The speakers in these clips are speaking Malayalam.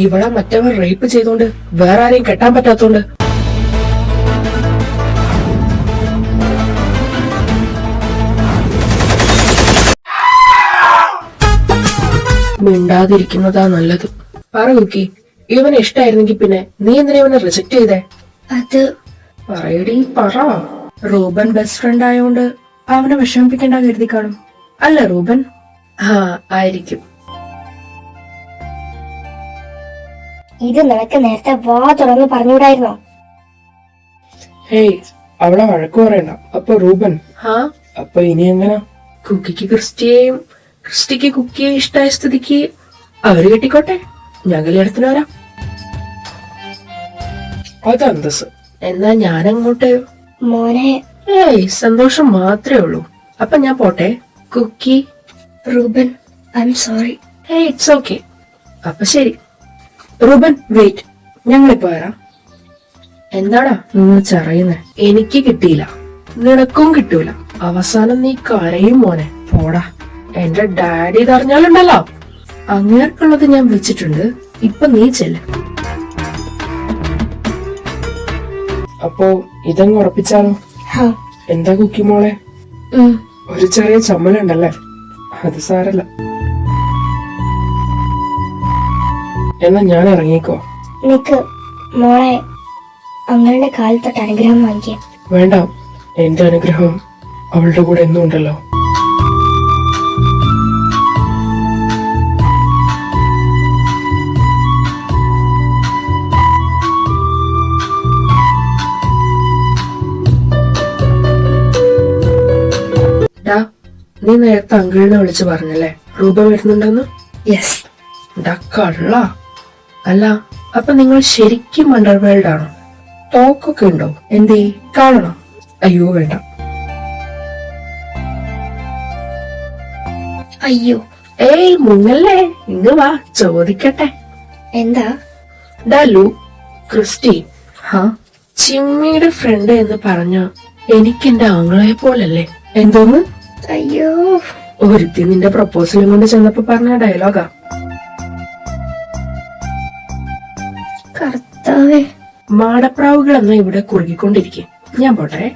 ഇവളെ മറ്റവർ റേപ്പ് ചെയ്തോണ്ട് വേറെ ആരെയും കെട്ടാൻ പറ്റാത്തോണ്ട്. മിണ്ടാതിരിക്കുന്നതാ നല്ലത്. പറ കുക്കി, ഇവനെ ഇഷ്ടായിരുന്നെങ്കിൽ പിന്നെ നീ എന്തിനാ ഇവനെ റിജക്ട് ചെയ്തേ? അത് പറയടി പറ. റൂബൻ ബെസ്റ്റ് ഫ്രണ്ട് ആയോണ്ട് അവനെ വിഷമിപ്പിക്കേണ്ട കരുതി കാണും അല്ല റൂബൻ? ആയിരിക്കും. ഇത് നിനക്ക് നേരത്തെ വാ തുറന്ന് പറഞ്ഞുകൂടായിരുന്നോ? ഹേയ്, അവളെ വഴക്കു പറയണ്ട. അപ്പൊ റൂബൻ അപ്പൊ ഇനി എങ്ങനാ? കുക്കിക്ക് ക്രിസ്റ്റിയെയും ക്രിസ്റ്റിക്ക് കുക്കിയെ ഇഷ്ടായ സ്ഥിതിക്ക് അവര് കെട്ടിക്കോട്ടെ, ഞാൻ കല്യാണത്തിന് വരാം. അതന്തസ്. എന്നാ ഞാനങ്ങോട്ട്. മോനെ. ഏയ്, സന്തോഷം മാത്രമേ ഉള്ളൂ. അപ്പൊ ഞാൻ പോട്ടെ. Cookie. Ruben, I'm sorry. Hey, it's okay. അപ്പൊ ശരി. റൂബൻ വെയിറ്റ്, ഞങ്ങളിപ്പോ വരാം. എന്താടാ നിന്ന് ചറയുന്നേ? എനിക്ക് കിട്ടിയില്ല, നിനക്കും കിട്ടൂല. അവസാനം നീ കരയും മോനെ. പോടാ. എന്റെ ഡാഡി ഇതറിഞ്ഞാലുണ്ടല്ലോ. അങ്ങേർക്കുള്ളത് ഞാൻ വെച്ചിട്ടുണ്ട്. ഇപ്പൊ നീ ചെല്ല്. അപ്പോ ഇതങ്ങ് ഉറപ്പിച്ചാലോ? എന്താ കുക്കി മോളെ, ഒരു ചെറിയ ചമ്മലുണ്ടല്ലേ? അത് സാരല്ല. എന്നാ ഞാൻ ഇറങ്ങിക്കോ. നിക്ക് മോളെ, അങ്ങളുടെ കാലത്തൊട്ട് അനുഗ്രഹം വാങ്ങിക്കാം. വേണ്ട, എന്റെ അനുഗ്രഹം അവളുടെ കൂടെ എന്നും ഉണ്ടല്ലോ. നീ നേരത്തെ അങ്കിളിനെ വിളിച്ച് പറഞ്ഞല്ലേ റൂബ വരുന്നുണ്ടെന്ന്? യെസ്. കള്ള. അല്ല, അപ്പൊ നിങ്ങൾ ശരിക്കും അണ്ടർവേൾഡ് ആണോ? ടോക്കൊക്കെ ഉണ്ടോ? എന്തേ, കാണണോ? അയ്യോ വേണ്ട. അയ്യോ. ഏയ് മുങ്ങല്ലേ, ഇങ്ങ് വാ, ചോദിക്കട്ടെ. എന്താ? ലു, ക്രിസ്റ്റി ചിമ്മിയുടെ ഫ്രണ്ട് എന്ന് പറഞ്ഞ എനിക്ക് എന്റെ ആങ്ങളെ പോലല്ലേ? എന്തോന്ന്? അയ്യോ. ഒരുത്തി നിന്റെ പ്രപ്പോസലും കൊണ്ട് ചെന്നപ്പോ പറഞ്ഞ ഡയലോഗാ. കർത്താവേ. മാടപ്രാവുകൾ എന്നാ ഇവിടെ കുറുകിക്കൊണ്ടിരിക്കും. ഞാൻ പോട്ടെ.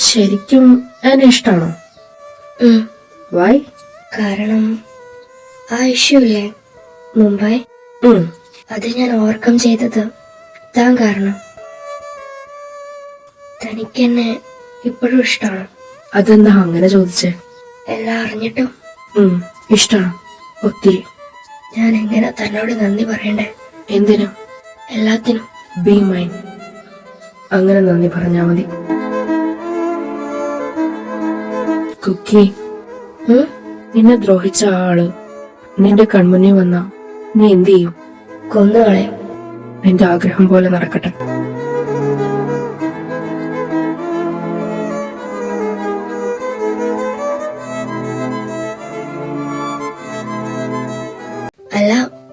ശരിക്കും എന്നെ ഇഷ്ടാണോ? വൈ? കാരണം ആ ഇഷ്യൂ ഇല്ലേ മുംബൈ, അത് ഞാൻ ഓവർകം ചെയ്തത് താൻ കാരണം. തനിക്കെന്നെ ഇപ്പോഴും ഇഷ്ടമാണോ? അതെന്താ അങ്ങനെ ചോദിച്ചേ? എല്ലാം അറിഞ്ഞിട്ടും ഇഷ്ടാണ് ഒത്തിരി. ഞാൻ എങ്ങനെ തന്നോട് നന്ദി പറയണ്ടേ? എന്തിനും? എല്ലാത്തിനും. B mine. അങ്ങനെ നന്ദി പറഞ്ഞാ മതി. കുക്കി, നിന്നെ ദ്രോഹിച്ച ആള് നിന്റെ കൺമുന്നിൽ വന്ന നീ എന്ത് ചെയ്യും? കൊന്നുകളയും. നിന്റെ ആഗ്രഹം പോലെ നടക്കട്ടെ. അല്ല,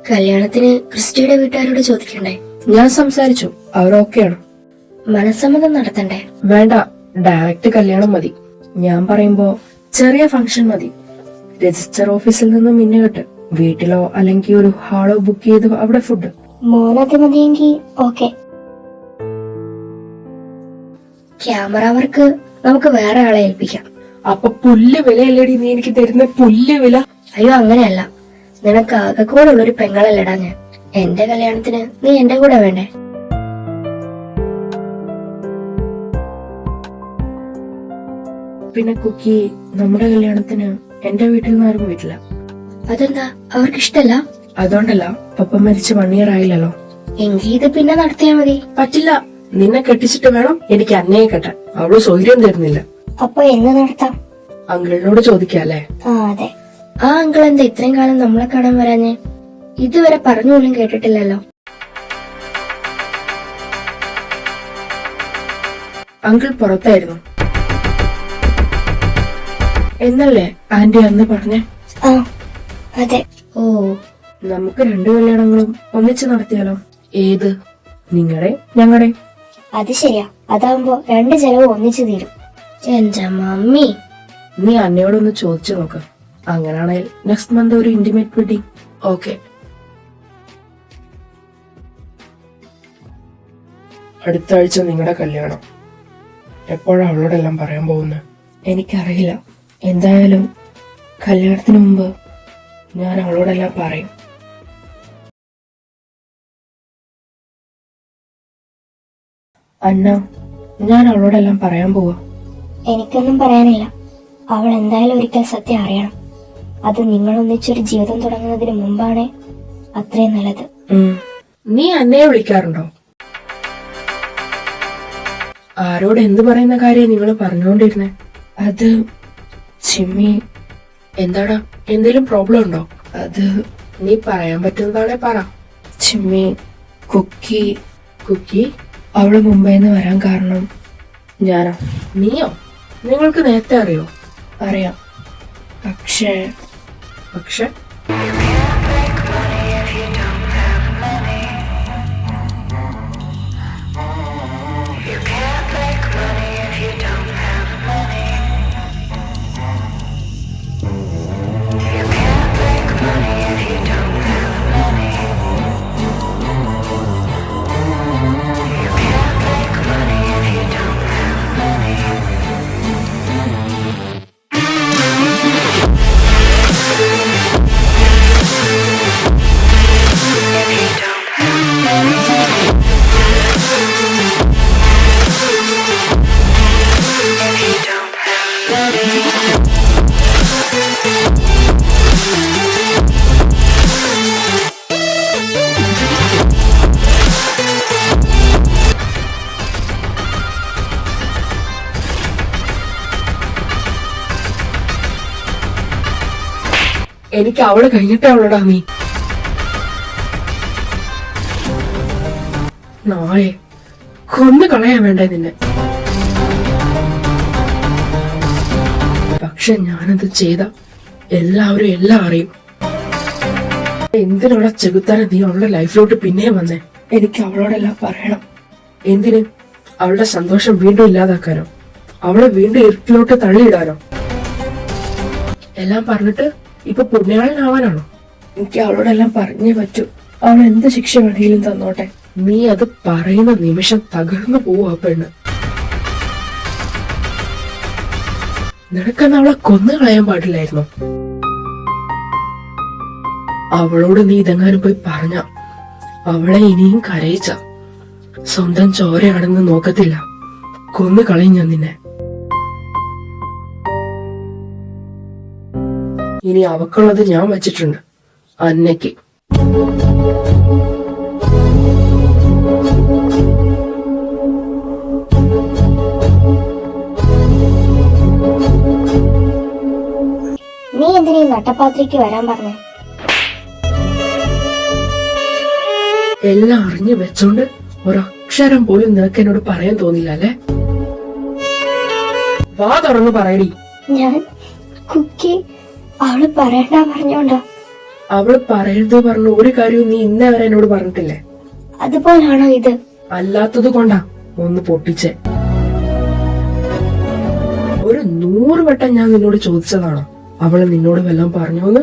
കല്യാണത്തിന് ക്രിസ്റ്റിയുടെ വീട്ടുകാരോട് ചോദിക്കണ്ടേ? ഞാൻ സംസാരിച്ചു, അവർ ഓക്കെയാണ്. മനസ്സമ്മതം നടത്തണ്ടേ? വേണ്ട, ഡയറക്റ്റ് കല്യാണം മതി. ഞാൻ പറയുമ്പോ ചെറിയ ഫംഗ്ഷൻ മതി. രജിസ്റ്റർ ഓഫീസിൽ നിന്ന് മിന്നുകെട്ട് വീട്ടിലോ അല്ലെങ്കിൽ ഒരു ഹാളോ ബുക്ക് ചെയ്ത് അവിടെ ഫുഡ്. മോനത് മതിയെങ്കിൽ ഓക്കെ. ക്യാമറ വർക്ക് നമുക്ക് വേറെ ആളെ ഏൽപ്പിക്കാം. അപ്പൊ പുല്ല് വിലയല്ലേടി നീ എനിക്ക് തരുന്ന പുല്ല് വില? അയ്യോ, അങ്ങനെയല്ല. നിനക്ക് ആകെ കൂടെ ഉള്ളൊരു പെങ്ങളല്ലടാ ഞാൻ. എന്റെ കല്യാണത്തിന് നീ എന്റെ കൂടെ വേണ്ടേ? പിന്നെ കുക്കി, നമ്മുടെ കല്യാണത്തിന് എന്റെ വീട്ടിൽ നിന്ന് ആരും വരില്ല. അതെന്താ, അവർക്ക് ഇഷ്ടല്ല? അതുകൊണ്ടല്ല, പപ്പ മരിച്ച് 1 year ആയില്ലല്ലോ. എങ്കിൽ ഇത് പിന്നെ നടത്തിയാ മതി. പറ്റില്ല, നിന്നെ കെട്ടിച്ചിട്ട് വേണം എനിക്ക് അന്നയെ കെട്ടാൻ. അവള് സൗകര്യം തരുന്നില്ല. അപ്പൊ എന്ന് നടത്താം? അങ്കിളിനോട് ചോദിക്കാല്ലേ? അതെ. ആ അങ്കിൾ എന്താ ഇത്രയും കാലം നമ്മളെ കാണാൻ വരാഞ്ഞേ? ഇതുവരെ പറഞ്ഞു പോലും കേട്ടിട്ടില്ലല്ലോ. അങ്കിൾ പുറത്തായിരുന്നു എന്നല്ലേ ആന്റി അന്ന് പറഞ്ഞേ? അതെ. ഓ, നമുക്ക് 2 കല്യാണങ്ങളും ഒന്നിച്ച് നടത്തിയാലോ? ഏത്, നിങ്ങളുടെ ഞങ്ങളുടെ? അത് ശരിയാ. അതാവുമ്പോ 2 ചെലവ് ഒന്നിച്ചു തീരും. എന്റെ മമ്മി, നീ അന്നയോടൊന്ന് ചോദിച്ചു നോക്ക്. അങ്ങനാണെങ്കിൽ നെക്സ്റ്റ് മന്ത് ഒരു ഇന്റിമേറ്റ് വെഡിങ്. ഓക്കെ. അടുത്ത ആഴ്ച നിങ്ങളുടെ കല്യാണം. എപ്പോഴാണ് അവളോടെല്ലാം പറയാൻ പോകുന്നത്? എനിക്കറിയില്ല. എന്തായാലും കല്യാണത്തിന് മുമ്പ് ഞാൻ അവളോടെല്ലാം പറയും. അന്ന, ഞാൻ അവളോടെല്ലാം പറയാൻ പോവാ. എനിക്കൊന്നും പറയാനില്ല. അവൾ എന്തായാലും ഒരിക്കൽ സത്യം അറിയണം. അത് നിങ്ങൾ ഒന്നിച്ചൊരു ജീവിതം തുടങ്ങുന്നതിന് മുമ്പാണ് അത്രയും നല്ലത്. നീ അന്നയെ വിളിക്കാറുണ്ടോ? ആരോട് എന്ത് പറയുന്ന കാര്യം നിങ്ങൾ പറഞ്ഞുകൊണ്ടിരുന്നേ? അത് ചിമ്മി. എന്താടാ, എന്തേലും പ്രോബ്ലം ഉണ്ടോ? അത് നീ പറയാൻ പറ്റുന്നതാണെ പറ. ചിമ്മി, കുക്കി അവള് മുംബൈന്ന് വരാൻ കാരണം ഞാനാ. നീയോ? നിങ്ങൾക്ക് നേരത്തെ അറിയോ? അറിയാം. പക്ഷേ എനിക്ക് അവള് കഴിഞ്ഞിട്ടേ അവളോടാ നീ. നാളെ കൊന്നു കളയാൻ വേണ്ടേ നിന്നെ. പക്ഷെ ഞാനത് ചെയ്ത എല്ലാവരും എല്ലാം അറിയും. എന്തിനുള്ള ചെകുത്താനെ നീ അവളുടെ ലൈഫിലോട്ട് പിന്നെയും വന്നേ? എനിക്ക് അവളോടെല്ലാം പറയണം. എന്തിന്? അവളുടെ സന്തോഷം വീണ്ടും ഇല്ലാതാക്കാനോ? അവളെ വീണ്ടും ഇരുട്ടിലോട്ട് തള്ളിയിടാനോ? എല്ലാം പറഞ്ഞിട്ട് ഇപ്പൊ പുണ്യാളനാവാനാണോ? എനിക്ക് അവളോടെല്ലാം പറഞ്ഞേ പറ്റൂ. അവൾ എന്ത് ശിക്ഷ വേണമെങ്കിലും തന്നോട്ടെ. നീ അത് പറയുന്ന നിമിഷം തകർന്നു പോവാ പെണ്ണ്. നിനക്കെന്ന് അവളെ കൊന്നു കളയാൻ പാടില്ലായിരുന്നു. അവളോട് നീ ഇതെങ്ങാനും പോയി പറഞ്ഞ അവളെ ഇനിയും കരയിച്ച സ്വന്തം ചോരയാണെന്ന് നോക്കത്തില്ല. കൊന്നു കളയും ഞാൻ നിന്നെ. ഇനി അവക്കുള്ളത് ഞാൻ വച്ചിട്ടുണ്ട്, അന്നയ്ക്ക്. നീ എന്തിനാ ഈ നട്ടപ്പാത്രയ്ക്ക് വരാൻ പറഞ്ഞേ? എല്ലാം അറിഞ്ഞു വെച്ചോണ്ട് ഒരക്ഷരം പോലും നിനക്ക് എന്നോട് പറയാൻ തോന്നില്ല അല്ലേ? വാ തുറന്നു പറയടി. ഞാൻ കുക്കി അവള് പറയണ്ട പറഞ്ഞോണ്ടോ? അവള് പറയരുത് പറഞ്ഞ ഒരു കാര്യവും നീ ഇന്നേ വരെ എന്നോട് പറഞ്ഞിട്ടില്ലേ? അതുപോലാണോ ഇത്? അല്ലാത്തത് കൊണ്ടാ ഒന്ന് പൊട്ടിച്ചേ. ഒരു 100 വട്ടം ഞാൻ നിന്നോട് ചോദിച്ചതാണോ അവള് നിന്നോട് വല്ലതും പറഞ്ഞോന്ന്?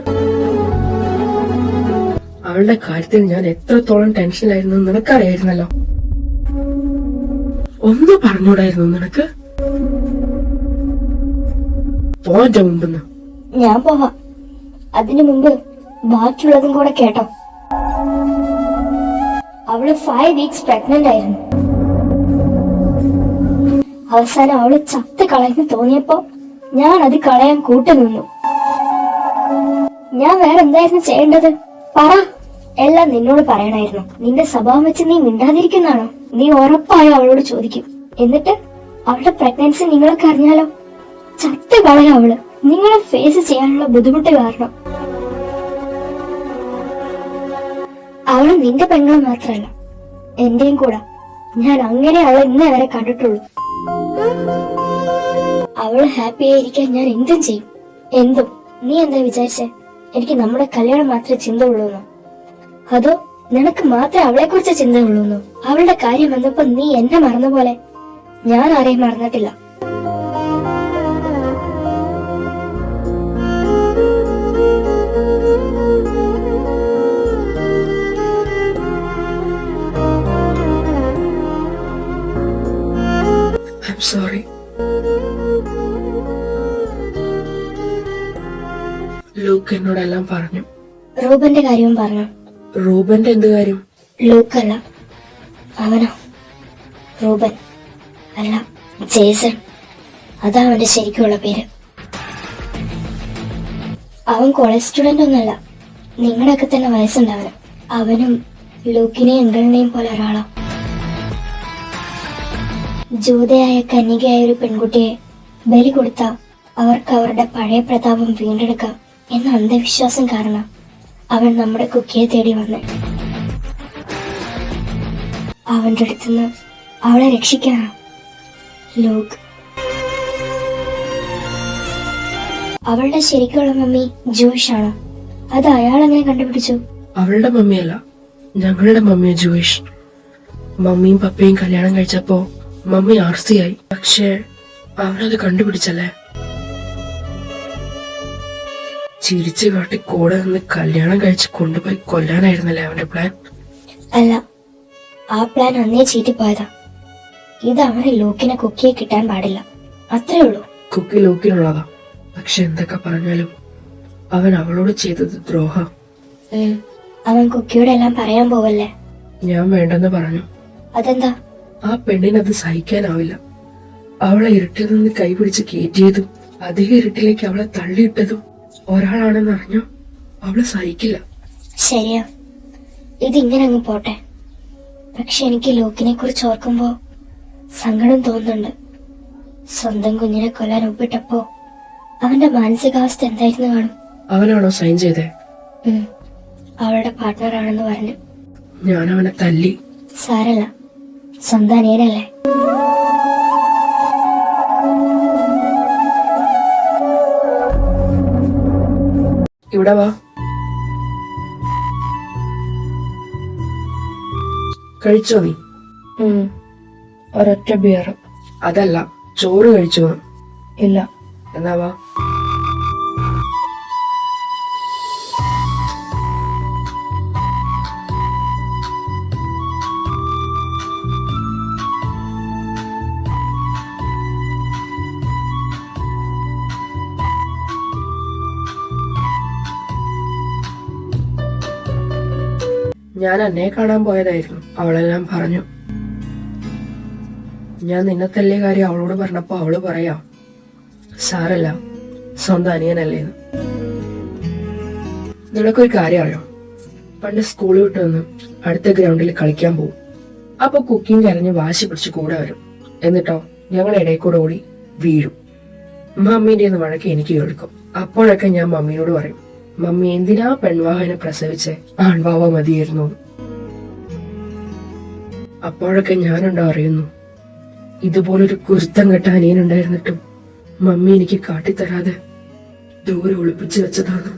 അവളുടെ കാര്യത്തിൽ ഞാൻ എത്രത്തോളം ടെൻഷനിലായിരുന്നു നിനക്കറിയായിരുന്നല്ലോ. ഒന്ന് പറഞ്ഞൂടായിരുന്നു നിനക്ക്? പോന്റെ മുമ്പെന്ന്. ഞാൻ പോവാം. അതിനു മുമ്പ് ബാക്കിയുള്ളതും കൂടെ കേട്ടോ. അവള് 5 വീക്സ് പ്രഗ്നന്റ് ആയിരുന്നു. അവസാനം അവള് ചത്ത് കളയെന്ന് തോന്നിയപ്പോ ഞാൻ അത് കളയാൻ കൂട്ടുനിന്നു. ഞാൻ വേറെ എന്തായിരുന്നു ചെയ്യേണ്ടത്? പറ. എല്ലാം നിന്നോട് പറയണായിരുന്നു. നിന്റെ സ്വഭാവം വെച്ച് നീ മിണ്ടാതിരിക്കുന്നാണോ? നീ ഉറപ്പായോ അവളോട് ചോദിക്കും. എന്നിട്ട് അവളുടെ പ്രഗ്നൻസി നിങ്ങൾക്ക് അറിഞ്ഞാലോ? ചത്ത് കളയാ അവള്. നിങ്ങളെ ഫേസ് ചെയ്യാനുള്ള ബുദ്ധിമുട്ട് കാരണം. അവള് നിന്റെ പെങ്ങളെ മാത്രല്ല, എന്റെയും കൂടെ. ഞാൻ അങ്ങനെ അവളെ ഇന്നേ വരെ കണ്ടിട്ടുള്ളൂ. അവള് ഹാപ്പി ആയിരിക്കാൻ ഞാൻ എന്തും ചെയ്യും. എന്തും. നീ എന്താ വിചാരിച്ചേ? എനിക്ക് നമ്മുടെ കല്യാണം മാത്രമേ ചിന്ത ഉള്ളൂന്നോ? അതോ നിനക്ക് മാത്രമേ അവളെ കുറിച്ച് ചിന്ത ഉള്ളൂന്നോ? അവളുടെ കാര്യം വന്നപ്പോ നീ എന്നെ മറന്ന പോലെ ഞാൻ ആരെയും മറന്നിട്ടില്ല. I am sorry. ലൂക്ക് എന്നോടെല്ലാം പറഞ്ഞു. റൂബന്റെ കാര്യവും പറഞ്ഞു. റൂബന്റെ എന്ത് കാര്യം? ലൂക്ക് അല്ല, അവനോ? റൂബൻ അല്ല, ജേസൺ. അതാ അവന്റെ ശരിക്കുള്ള പേര്. അവൻ കോളേജ് സ്റ്റുഡന്റ് ഒന്നല്ല, നിങ്ങളുടെയൊക്കെ തന്നെ വയസ്സുണ്ടവന്. അവനും ലൂക്കിനെയും എങ്കിളിനെയും പോലെ ഒരാളാ. ജൂതയായ കന്യകയായ ഒരു പെൺകുട്ടിയെ ബലി കൊടുത്ത അവർക്ക് അവരുടെ പഴയ പ്രതാപം വീണ്ടെടുക്കാം എന്ന അന്ധവിശ്വാസം കാരണം അവൻ നമ്മുടെ കുക്കിയെ തേടി വന്നേ. അവന്റെ അടുത്തുനിന്ന് അവളെ രക്ഷിക്കാനാ ലൂക്ക്. അവളുടെ ശരിക്കുള്ള മമ്മി ജൂയിഷ് ആണ്. അത് അയാൾ എങ്ങനെ കണ്ടുപിടിച്ചു? അവളുടെ മമ്മിയല്ല, ഞങ്ങളുടെ മമ്മിയെ ജൂയിഷ്. മമ്മിയും പപ്പയും കല്യാണം കഴിച്ചപ്പോ മമ്മി RC ആയി. പക്ഷേ അവനത് കണ്ടുപിടിച്ചല്ലേ. ചിരിച്ചു കാട്ടി കൂടെ നിന്ന് കല്യാണം കഴിച്ച് കൊണ്ടുപോയി കൊല്ലാനായിരുന്നല്ലേ അവന്റെ പ്ലാൻ? അല്ല, ആ പ്ലാൻ അന്നേ ചീറ്റിപ്പോയതാ. ഇത് അവന് ലൂക്കിനെ കുക്കിയെ കിട്ടാൻ പാടില്ല, അത്രേ ഉള്ളൂ. കുക്കി ലൂക്കിനുള്ളതാ. പക്ഷെ എന്തൊക്കെ പറഞ്ഞാലും അവൻ അവളോട് ചെയ്തത് ദ്രോഹം. അവൻ കുക്കിയോട് എല്ലാം പറയാൻ പോവല്ലേ? ഞാൻ വേണ്ടെന്ന് പറഞ്ഞു. അതെന്താ? ആ പെണ്ണിനത് സഹിക്കാനാവില്ല. അവളെ ഇരുട്ടിൽ നിന്ന് കൈപിടിച്ച് കയറ്റിയതും അധിക ഇരുട്ടിലേക്ക് അവളെ തള്ളിയിട്ടതും ഒരാളാണെന്ന് അറിഞ്ഞോ അവള് സഹിക്കില്ല. ശരിയാ, ഇതിങ്ങനെ അങ്ങ് പോട്ടെ. പക്ഷെ എനിക്ക് ലൂക്കിനെ കുറിച്ച് ഓർക്കുമ്പോ സങ്കടം തോന്നുന്നുണ്ട്. സ്വന്തം കുഞ്ഞിനെ കൊല്ലാൻ ഒപ്പിട്ടപ്പോ അവന്റെ മാനസികാവസ്ഥ എന്തായിരുന്നു കാണും? അവനാണോ സൈൻ ചെയ്തേ? അവളുടെ പാർട്ട്ണർ ആണെന്ന് പറഞ്ഞു. ഞാൻ അവനെ തല്ലി. സാരല്ല, സ്വന്തം അനിയനല്ലേ. ഇവിടെ വാ. കഴിച്ചോ നീ? ഒരൊറ്റ ബിയർ. അതല്ല, ചോറ് കഴിച്ചോ? ഇല്ല. എന്നാ വാ. ഞാൻ എന്നെ കാണാൻ പോയതായിരുന്നു. അവളെല്ലാം പറഞ്ഞു. ഞാൻ നിന്നെ തല്ലിയ കാര്യം അവളോട് പറഞ്ഞപ്പോ അവള് പറയാ, സാരല്ല, സ്വന്തം അനിയനല്ലേന്ന്. നിനക്കൊരു കാര്യം അറിയാം? പണ്ട് സ്കൂൾ വിട്ട് വന്ന് അടുത്ത ഗ്രൗണ്ടിൽ കളിക്കാൻ പോകും. അപ്പൊ കുക്കിങ് കരഞ്ഞ് വാശി പിടിച്ച് കൂടെ വരും. എന്നിട്ടോ ഞങ്ങളുടെ ഇടയിൽ കൂടെ ഓടി വീഴും. മമ്മീന്റെ വഴക്ക് എനിക്ക് കേൾക്കും. അപ്പോഴൊക്കെ ഞാൻ മമ്മീനോട് പറയും, മമ്മി എന്തിനാ പെൺവാഹനെ പ്രസവിച്ച് ആൺവാവ മതിയായിരുന്നു. അപ്പോഴൊക്കെ ഞാനുണ്ടോ അറിയുന്നു, ഇതുപോലൊരു കുരുത്തം കെട്ട അനിയനുണ്ടായിരുന്നിട്ടും മമ്മി എനിക്ക് കാട്ടിത്തരാതെ ദൂരെ ഒളിപ്പിച്ചു വെച്ചതാണ്.